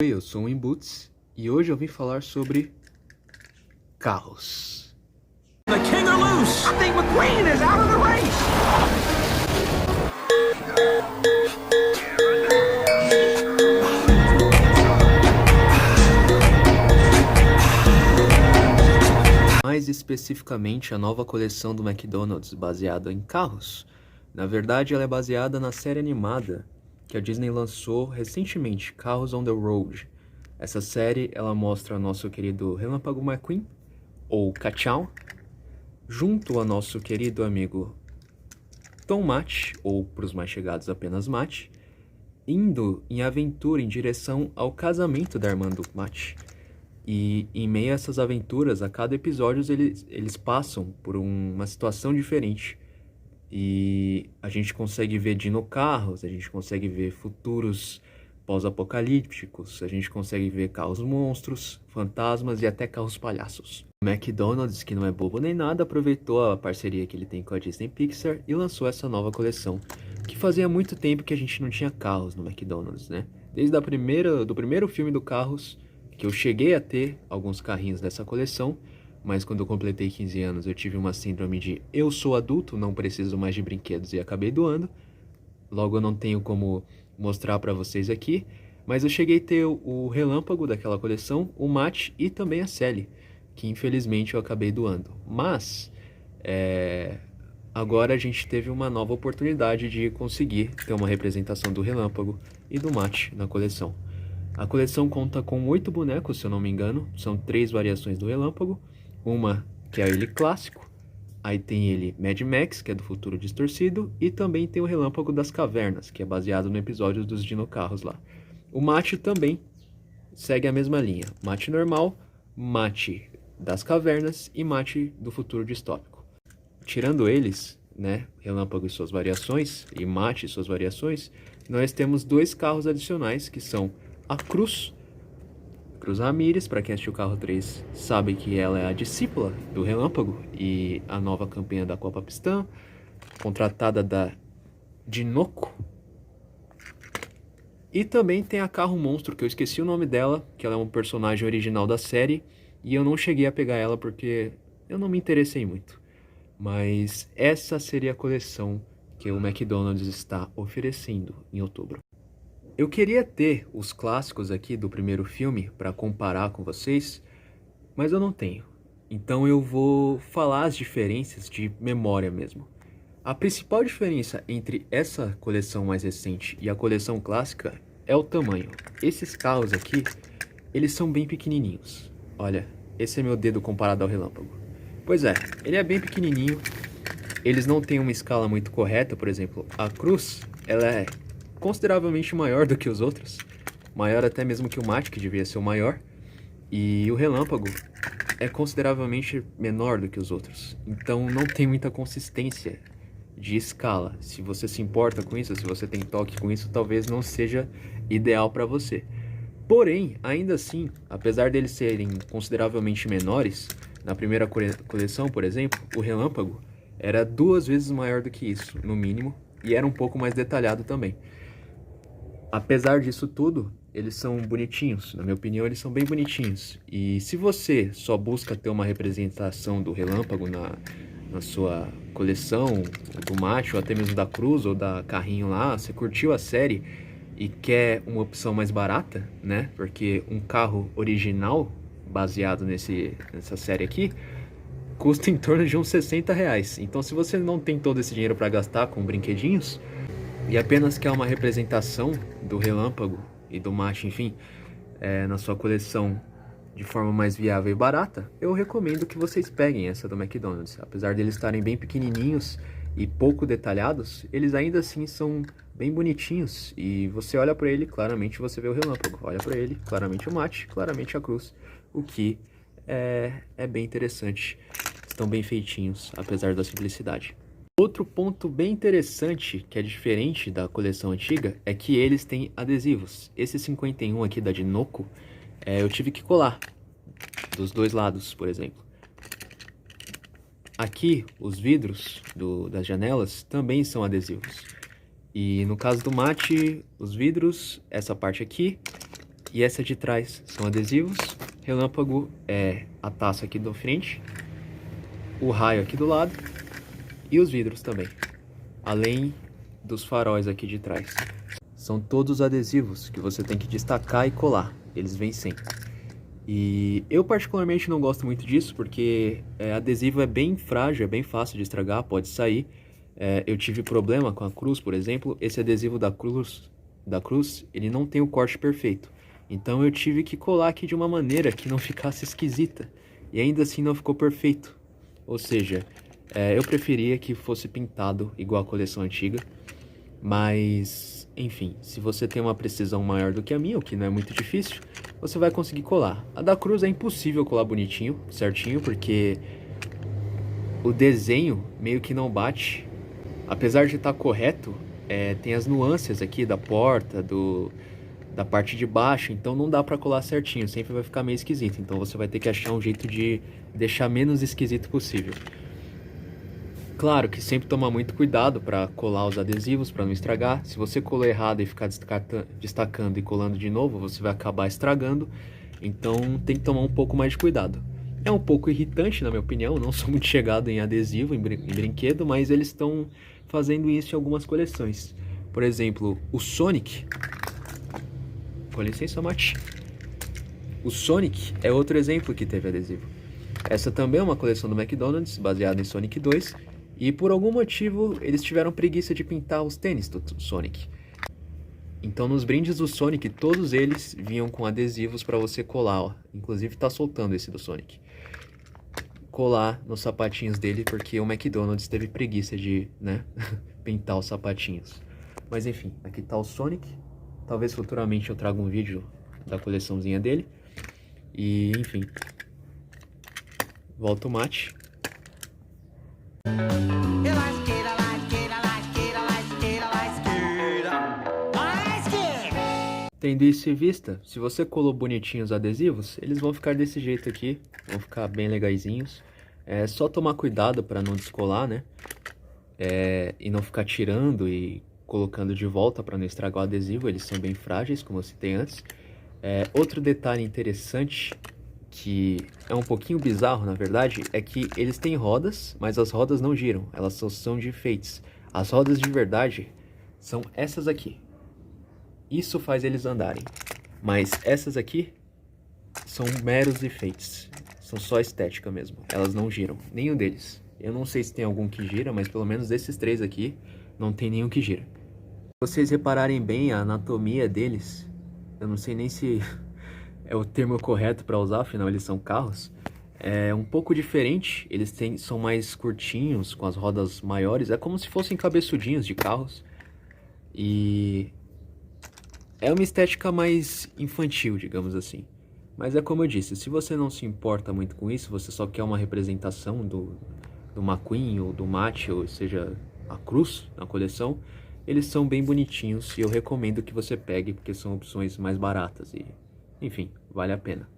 Oi, eu sou o Inbuts e hoje eu vim falar sobre carros. The king are loose! I think McQueen is out of the race! Mais especificamente a nova coleção do McDonald's baseada em carros. Na verdade, ela é baseada na série animada que a Disney lançou recentemente, Cars on the Road. Essa série ela mostra nosso querido Relâmpago McQueen, ou Ka-Chow, junto a nosso querido amigo Tom Matte, ou para os mais chegados apenas Matte, indo em aventura em direção ao casamento da irmã do Matte. E em meio a essas aventuras, a cada episódio eles passam por uma situação diferente. E a gente consegue ver dinocarros, a gente consegue ver futuros pós-apocalípticos, a gente consegue ver carros monstros, fantasmas e até carros palhaços. O McDonald's, que não é bobo nem nada, aproveitou a parceria que ele tem com a Disney Pixar e lançou essa nova coleção, que fazia muito tempo que a gente não tinha carros no McDonald's, né? Desde do primeiro filme do Carros, que eu cheguei a ter alguns carrinhos dessa coleção, mas quando eu completei 15 anos eu tive uma síndrome de eu sou adulto, não preciso mais de brinquedos e acabei doando. Logo eu não tenho como mostrar pra vocês aqui, mas eu cheguei a ter o Relâmpago daquela coleção, o Matte e também a Sally, que infelizmente eu acabei doando. Mas agora a gente teve uma nova oportunidade de conseguir ter uma representação do Relâmpago e do Matte na coleção. A coleção conta com 8 bonecos, se eu não me engano, são 3 variações do Relâmpago. Uma que é ele clássico, aí tem ele Mad Max, que é do futuro distorcido, e também tem o Relâmpago das Cavernas, que é baseado no episódio dos dinocarros lá. O Matte também segue a mesma linha, Matte normal, Matte das Cavernas e Matte do futuro distópico. Tirando eles, né, Relâmpago e suas variações, e Matte e suas variações, nós temos 2 carros adicionais, que são a Cruz Ramírez, para quem assistiu o Carro 3 sabe que ela é a discípula do Relâmpago e a nova campeã da Copa Pistã, contratada da Dinoco. E também tem a Carro Monstro, que eu esqueci o nome dela, que ela é um personagem original da série, e eu não cheguei a pegar ela porque eu não me interessei muito. Mas essa seria a coleção que o McDonald's está oferecendo em outubro. Eu queria ter os clássicos aqui do primeiro filme para comparar com vocês, mas eu não tenho. Então eu vou falar as diferenças de memória mesmo. A principal diferença entre essa coleção mais recente e a coleção clássica é o tamanho. Esses carros aqui, eles são bem pequenininhos. Olha, esse é meu dedo comparado ao Relâmpago. Pois é, ele é bem pequenininho. Eles não têm uma escala muito correta, por exemplo, a Cruz, ela é consideravelmente maior do que os outros, maior até mesmo que o Matte, que devia ser o maior, e o Relâmpago é consideravelmente menor do que os outros, então não tem muita consistência de escala. Se você se importa com isso, se você tem toque com isso, talvez não seja ideal para você. Porém, ainda assim, apesar deles serem consideravelmente menores, na primeira coleção, por exemplo, o Relâmpago era 2 vezes maior do que isso, no mínimo, e era um pouco mais detalhado também. Apesar disso tudo, eles são bonitinhos, na minha opinião eles são bem bonitinhos. E se você só busca ter uma representação do Relâmpago na sua coleção, do Matte, ou até mesmo da Cruz, ou da Carrinho lá, você curtiu a série e quer uma opção mais barata, né? Porque um carro original, baseado nessa série aqui, custa em torno de uns R$60. Então se você não tem todo esse dinheiro para gastar com brinquedinhos, e apenas quer uma representação do Relâmpago e do Matte, enfim, na sua coleção de forma mais viável e barata, eu recomendo que vocês peguem essa do McDonald's. Apesar deles estarem bem pequenininhos e pouco detalhados, eles ainda assim são bem bonitinhos. E você olha para ele, claramente você vê o Relâmpago. Olha para ele, claramente o Matte, claramente a Cruz. O que é bem interessante. Estão bem feitinhos, apesar da simplicidade. Outro ponto bem interessante, que é diferente da coleção antiga, é que eles têm adesivos. Esse 51 aqui da Dinoco, eu tive que colar dos 2 lados, por exemplo. Aqui, os vidros das janelas também são adesivos. E no caso do Matte, os vidros, essa parte aqui, E essa de trás são adesivos. Relâmpago é a taça aqui da frente, o raio aqui do lado e os vidros também, além dos faróis aqui de trás. São todos adesivos que você tem que destacar e colar, eles vêm sempre. E eu particularmente não gosto muito disso, porque adesivo é bem frágil, é bem fácil de estragar, pode sair. Eu tive problema com a cruz, por exemplo. Esse adesivo da cruz, ele não tem o corte perfeito. Então eu tive que colar aqui de uma maneira que não ficasse esquisita. E ainda assim não ficou perfeito. Ou seja, eu preferia que fosse pintado igual a coleção antiga. Mas, enfim, se você tem uma precisão maior do que a minha, o que não é muito difícil, você vai conseguir colar. A da cruz é impossível colar bonitinho, certinho, porque o desenho meio que não bate. Apesar de estar correto, tem as nuances aqui da porta, da parte de baixo, então não dá pra colar certinho, sempre vai ficar meio esquisito. Então você vai ter que achar um jeito de deixar menos esquisito possível. Claro que sempre tomar muito cuidado para colar os adesivos, para não estragar. Se você colar errado e ficar destacando e colando de novo, você vai acabar estragando. Então tem que tomar um pouco mais de cuidado. É um pouco irritante, na minha opinião. Não sou muito chegado em adesivo, em brinquedo, mas eles estão fazendo isso em algumas coleções. Por exemplo, o Sonic. Com licença, Mate. O Sonic é outro exemplo que teve adesivo. Essa também é uma coleção do McDonald's, baseada em Sonic 2. E por algum motivo, eles tiveram preguiça de pintar os tênis do Sonic. Então nos brindes do Sonic, todos eles vinham com adesivos para você colar, ó. Inclusive tá soltando esse do Sonic. Colar nos sapatinhos dele, porque o McDonald's teve preguiça de, né, pintar os sapatinhos. Mas enfim, aqui tá o Sonic. Talvez futuramente eu traga um vídeo da coleçãozinha dele. E enfim. Volta o mate. Tendo isso em vista, se você colou bonitinho os adesivos, eles vão ficar desse jeito aqui, vão ficar bem legaisinhos. É só tomar cuidado para não descolar, né? E não ficar tirando e colocando de volta para não estragar o adesivo, eles são bem frágeis, como eu citei antes. Outro detalhe interessante, que é um pouquinho bizarro na verdade, é que eles têm rodas, mas as rodas não giram, elas só são de enfeites. As rodas de verdade são essas aqui. Isso faz eles andarem, mas essas aqui são meros enfeites, são só estética mesmo, elas não giram, nenhum deles. Eu não sei se tem algum que gira, mas pelo menos desses três aqui, não tem nenhum que gira. Se vocês repararem bem a anatomia deles, eu não sei nem se é o termo correto para usar, afinal eles são carros. É um pouco diferente, eles são mais curtinhos, com as rodas maiores, é como se fossem cabeçudinhos de carros. E é uma estética mais infantil, digamos assim. Mas é como eu disse, se você não se importa muito com isso, você só quer uma representação do McQueen ou do Mate, ou seja, a cruz na coleção, eles são bem bonitinhos e eu recomendo que você pegue, porque são opções mais baratas e, enfim, vale a pena.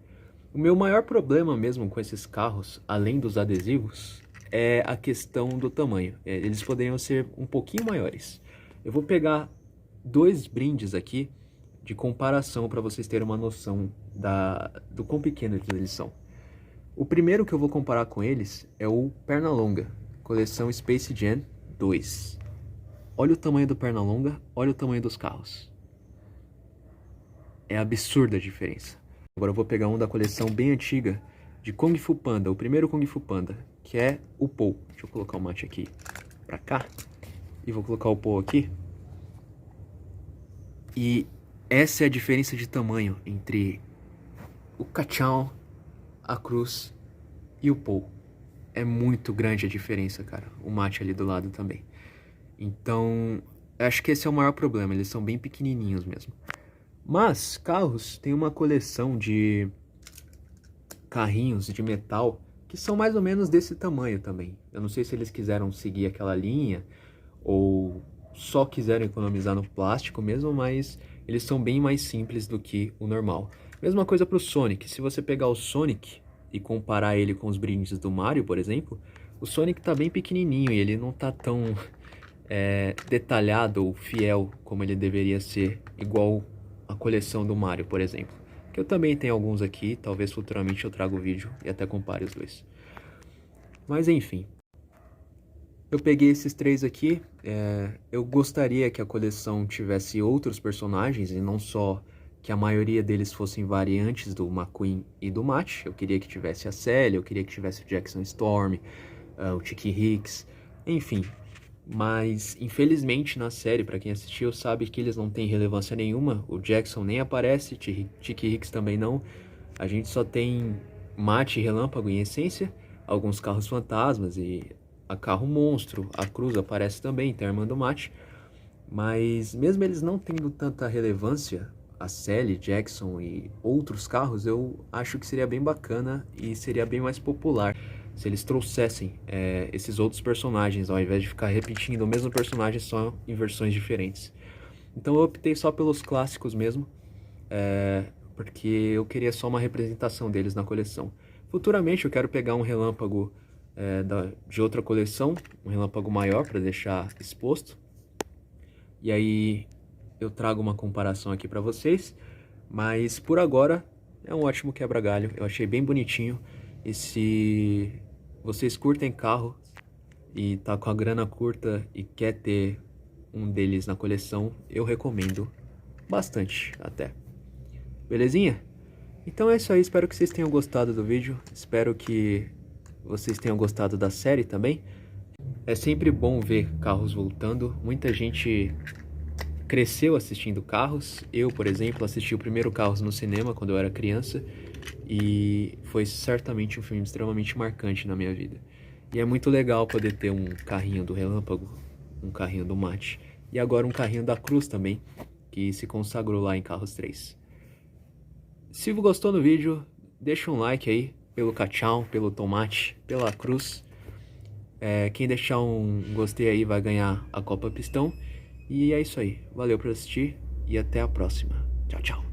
O meu maior problema mesmo com esses carros, além dos adesivos, é a questão do tamanho. Eles poderiam ser um pouquinho maiores. Eu vou pegar dois brindes aqui de comparação para vocês terem uma noção do quão pequenos eles são. O primeiro que eu vou comparar com eles é o Pernalonga, coleção Space Jam 2. Olha o tamanho do Pernalonga, olha o tamanho dos carros. É absurda a diferença. Agora eu vou pegar um da coleção bem antiga de Kung Fu Panda, o primeiro Kung Fu Panda, que é o Paul. Deixa eu colocar o mate aqui pra cá e vou colocar o Paul aqui. E essa é a diferença de tamanho entre o Cachao, a cruz e o Paul. É muito grande a diferença, cara. O mate ali do lado também. Então, acho que esse é o maior problema. Eles são bem pequenininhos mesmo. Mas, carros tem uma coleção de carrinhos de metal que são mais ou menos desse tamanho também. Eu não sei se eles quiseram seguir aquela linha ou só quiseram economizar no plástico mesmo, mas eles são bem mais simples do que o normal. Mesma coisa para o Sonic. Se você pegar o Sonic e comparar ele com os brindes do Mario, por exemplo, o Sonic tá bem pequenininho e ele não tá tão detalhado ou fiel como ele deveria ser, igual a coleção do Mario, por exemplo. que eu também tenho alguns aqui, talvez futuramente eu traga o vídeo e até compare os dois. Mas enfim, eu peguei esses 3 aqui, eu gostaria que a coleção tivesse outros personagens e não só que a maioria deles fossem variantes do McQueen e do Matt. Eu queria que tivesse a Sally, eu queria que tivesse o Jackson Storm, o Chicky Hicks, enfim. Mas, infelizmente, na série, pra quem assistiu, sabe que eles não têm relevância nenhuma. O Jackson nem aparece, Chicky Hicks também não. A gente só tem Matt e Relâmpago em essência, alguns carros fantasmas e a carro monstro. A Cruz aparece também, tem a irmã do Matt. Mas, mesmo eles não tendo tanta relevância, a Sally, Jackson e outros carros, eu acho que seria bem bacana e seria bem mais popular se eles trouxessem esses outros personagens, ao invés de ficar repetindo o mesmo personagem só em versões diferentes. Então eu optei só pelos clássicos mesmo, porque eu queria só uma representação deles na coleção. Futuramente eu quero pegar um relâmpago de outra coleção, um relâmpago maior para deixar exposto, e aí eu trago uma comparação aqui para vocês, mas por agora é um ótimo quebra-galho, eu achei bem bonitinho. E se vocês curtem carro e tá com a grana curta e quer ter um deles na coleção, eu recomendo bastante até. Belezinha? Então é isso aí, espero que vocês tenham gostado do vídeo, espero que vocês tenham gostado da série também. É sempre bom ver carros voltando, muita gente cresceu assistindo Carros. Eu, por exemplo, assisti o primeiro Carros no cinema quando eu era criança e foi certamente um filme extremamente marcante na minha vida. E é muito legal poder ter um carrinho do Relâmpago, um carrinho do Matt e agora um carrinho da Cruz também, que se consagrou lá em Carros 3. Se você gostou do vídeo, deixa um like aí pelo Cachão, pelo Tomate, pela Cruz. Quem deixar um gostei aí vai ganhar a Copa Pistão. E é isso aí. Valeu por assistir e até a próxima. Tchau, tchau.